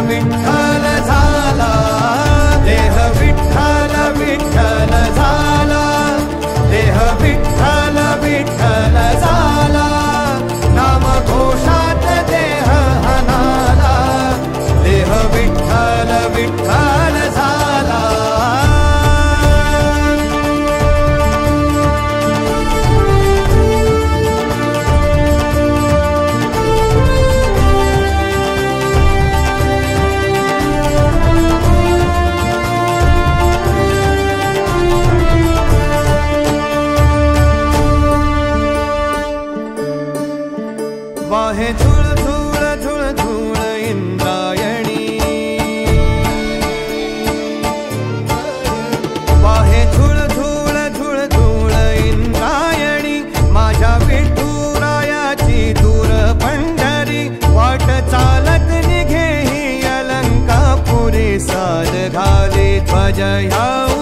विठ्ठल झाला, देह विठ्ठल विठ्ठल झाला, देह विठ्ठल विठ्ठल झाला, नाम घोषात देह हनाला, देह विठ्ठल विठ्ठल झाला। वाहे धूळ धूळ धूळ धूळ इंद्रायणी, वाहे धूळ धूळ धूळ धूळ इंद्रायणी, माझ्या विठुरायाची दूर पंढरी, वाट चालत निघे ही अलंकापुरी, साद घाली ध्वज ह्या